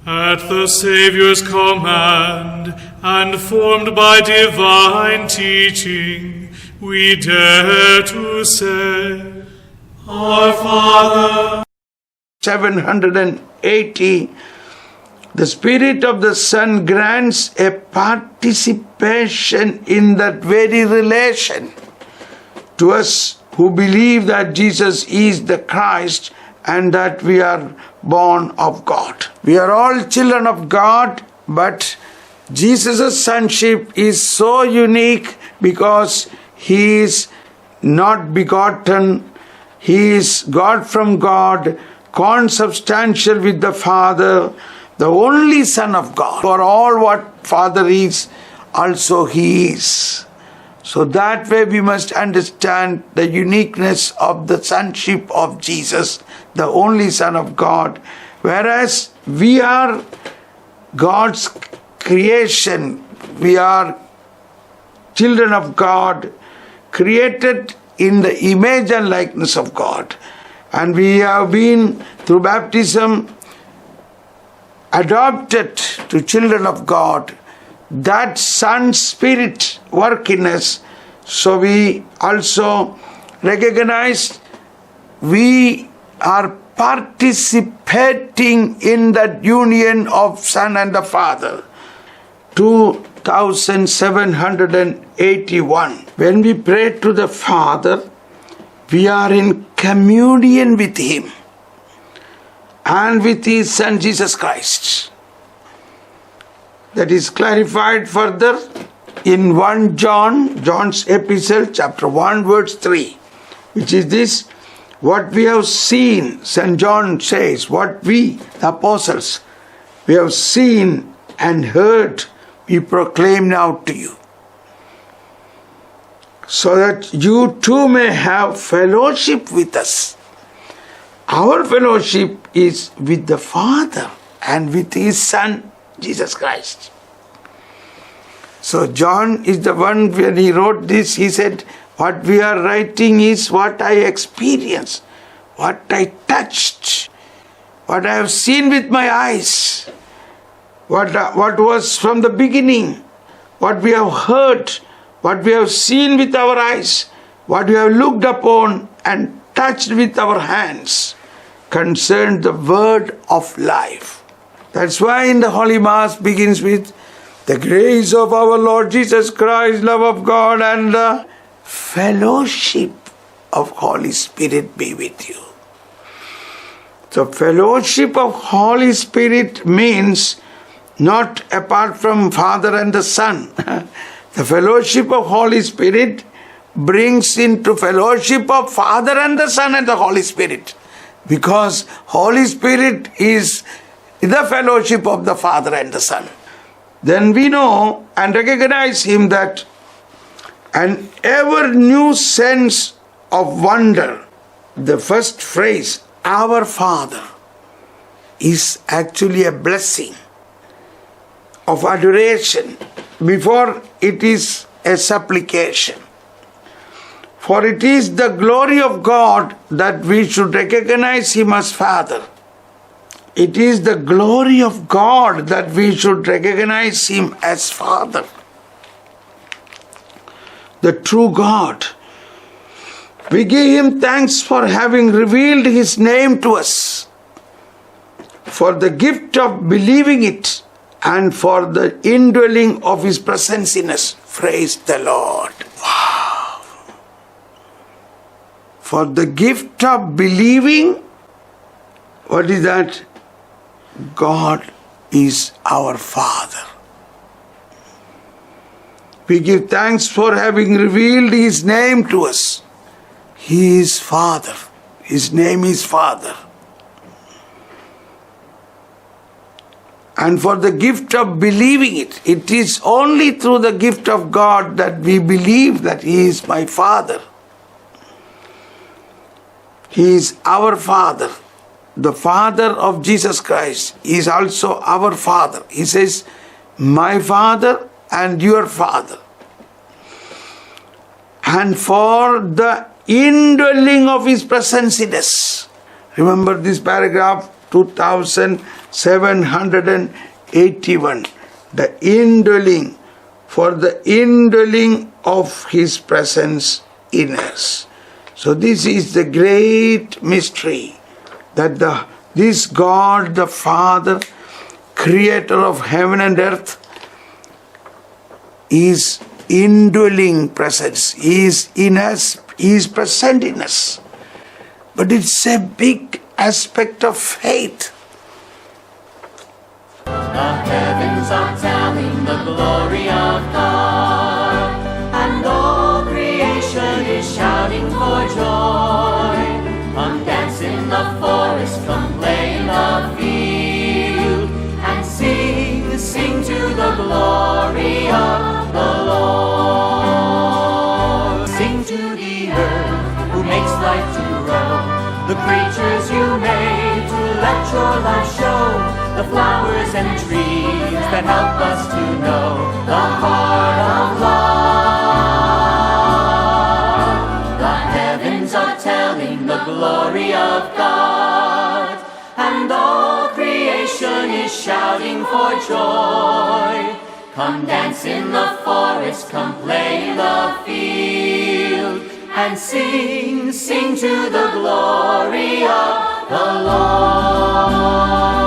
At the Saviour's command, and formed by divine teaching, we dare to say, Our Father. 780, the Spirit of the Son grants a participation in that very relation to us who believe that Jesus is the Christ and that we are born of God. We are all children of God, but Jesus' sonship is so unique because He is not begotten. He is God from God, consubstantial with the Father, the only Son of God. For all what Father is, also He is. So that way we must understand the uniqueness of the sonship of Jesus, the only Son of God. Whereas we are God's creation, we are children of God, created in the image and likeness of God. And we have been, through baptism, adopted to children of God. That Son Spirit work in us. So we also recognize we are participating in that union of Son and the Father. 2781. When we pray to the Father, we are in communion with Him and with His Son Jesus Christ. That is clarified further in 1 John, John's epistle, chapter 1, verse 3, which is this: what we have seen, St. John says, what we, the apostles, we have seen and heard, we proclaim now to you, so that you too may have fellowship with us. Our fellowship is with the Father and with His Son, Jesus Christ. So John is the one, when he wrote this, he said, what we are writing is what I experienced, what I touched, what I have seen with my eyes, what was from the beginning, what we have heard, what we have seen with our eyes, what we have looked upon and touched with our hands, concerned the word of life. That's why in the Holy Mass begins with the grace of our Lord Jesus Christ, love of God, and the fellowship of Holy Spirit be with you. So fellowship of Holy Spirit means not apart from Father and the Son. The fellowship of Holy Spirit brings into fellowship of Father and the Son and the Holy Spirit. Because Holy Spirit is the fellowship of the Father and the Son. Then we know and recognize Him that an ever new sense of wonder. The first phrase, our Father, is actually a blessing of adoration before it is a supplication. For it is the glory of God that we should recognize Him as Father. It is the glory of God that we should recognize Him as Father. The true God. We give Him thanks for having revealed His name to us, for the gift of believing it, and for the indwelling of His presence in us. Praise the Lord. Wow. For the gift of believing, what is that? God is our Father. We give thanks for having revealed His name to us. He is Father. His name is Father. And for the gift of believing it. It is only through the gift of God that we believe that He is my Father. He is our Father. The Father of Jesus Christ is also our Father. He says, my Father and your Father. And for the indwelling of His presence in us. Remember this paragraph 2781. The indwelling, for the indwelling of His presence in us. So this is the great mystery, that this God the Father, creator of heaven and earth, is indwelling presence, is in us, is present in us. But it's a big aspect of faith. The heavens are telling the glory of God, and all creation is shouting for joy. Come dance in the forest, come play in the field, and sing, sing to the glory of the Lord. Sing to the earth, who makes life to grow, the creatures you made to let your light show, the flowers and trees that help us to know the heart of love. The heavens are telling the glory of God, and all creation is shouting for joy. Come dance in the forest, come play in the field, and sing, sing to the glory of the Lord.